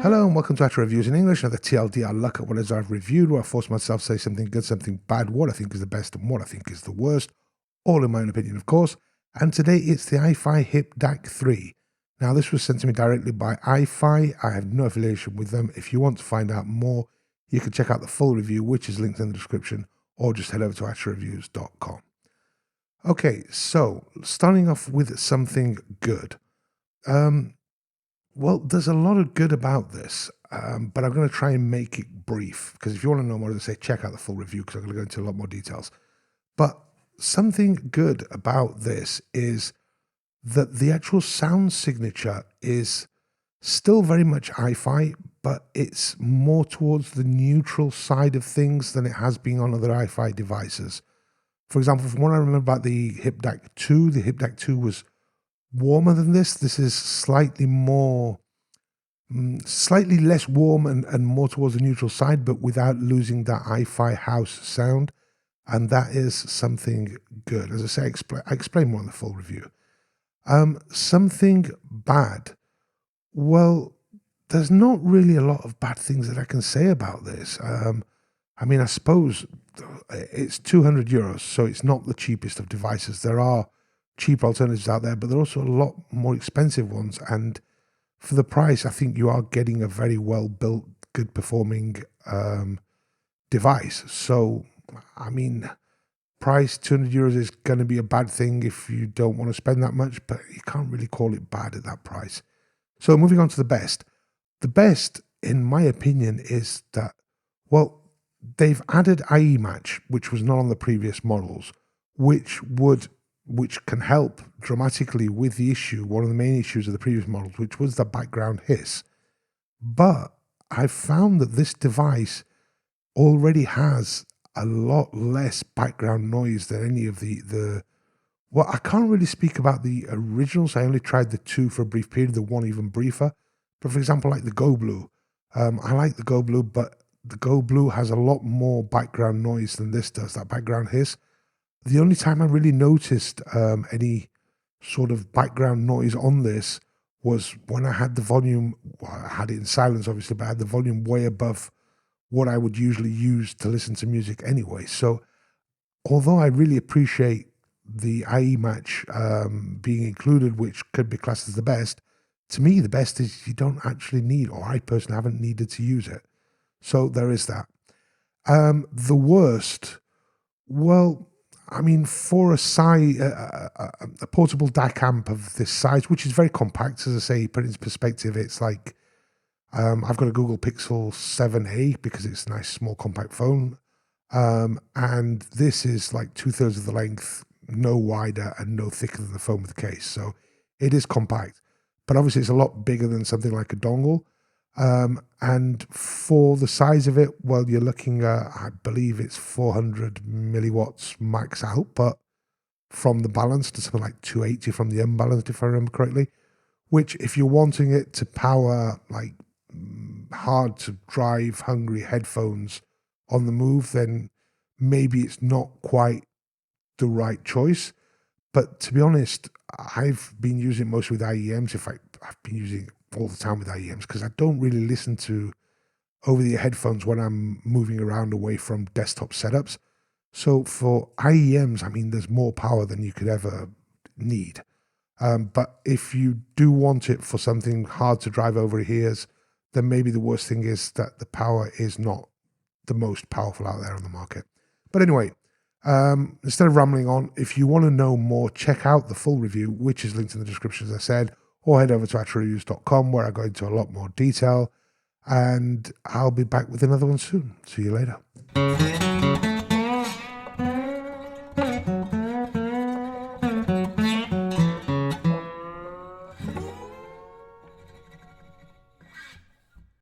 Hello and welcome to Actual Reviews in English, another TLDR look at what it is I've reviewed, where I force myself to say something good, something bad, what I think is the best and what I think is the worst, all in my own opinion, of course. And today it's the iFi Hip DAC 3. Now this was sent to me directly by iFi. I have no affiliation with them. If you want to find out more, you can check out the full review, which is linked in the description, or just head over to actualreviews.com. Okay, so starting off with something good. Well, there's a lot of good about this, but I'm going to try and make it brief, because if you want to know more, as I say, check out the full review, because I'm going to go into a lot more details. But something good about this is that the actual sound signature is still very much iFi, but it's more towards the neutral side of things than it has been on other iFi devices. For example, from what I remember about the Hip DAC 2, the Hip DAC 2 was warmer than this. This is slightly less warm and more towards the neutral side, but without losing that iFi house sound. And that is something good. As I say, I explain more in the full review. Something bad. Well, there's not really a lot of bad things that I can say about this. I mean, I suppose it's €200, so it's not the cheapest of devices. There are cheap alternatives out there, but there are also a lot more expensive ones. And for the price, I think you are getting a very well-built, good-performing device. So, I mean, price €200 is going to be a bad thing if you don't want to spend that much, but you can't really call it bad at that price. So moving on to the best. The best, in my opinion, is that, well, they've added IE match, which was not on the previous models, which can help dramatically with the issue, one of the main issues of the previous models, which was the background hiss. But I found that this device already has a lot less background noise than any of well, I can't really speak about the originals. I only tried the 2 for a brief period, the 1 even briefer. But for example, like the Go Blue, I like the Go Blue, but the Go Blue has a lot more background noise than this does, that background hiss. The only time I really noticed any sort of background noise on this was when I had the volume, well, I had it in silence obviously, but I had the volume way above what I would usually use to listen to music anyway. So although I really appreciate the IE match being included, which could be classed as the best, to me the best is you don't actually need, or I personally haven't needed to use it. So there is that. The worst, well, I mean, for a portable DAC amp of this size, which is very compact, as I say, put it into perspective, it's like, I've got a Google Pixel 7a because it's a nice, small, compact phone. And this is like 2/3 of the length, no wider and no thicker than the phone with the case. So it is compact, but obviously it's a lot bigger than something like a dongle. And for the size of it, well, you're looking at, I believe it's 400 milliwatts max output from the balanced to something like 280 from the unbalanced, if I remember correctly, which if you're wanting it to power like hard to drive hungry headphones on the move, then maybe it's not quite the right choice. But to be honest, I've been using it mostly with IEMs. In fact, I've been using it all the time with IEMs because I don't really listen to over-the-ear headphones when I'm moving around away from desktop setups. So for IEMs, I mean, there's more power than you could ever need. But if you do want it for something hard to drive over ears, then maybe the worst thing is that the power is not the most powerful out there on the market. But anyway, instead of rambling on, if you want to know more, check out the full review, which is linked in the description, as I said, or head over to actualreviews.com, where I go into a lot more detail. And I'll be back with another one soon. See you later.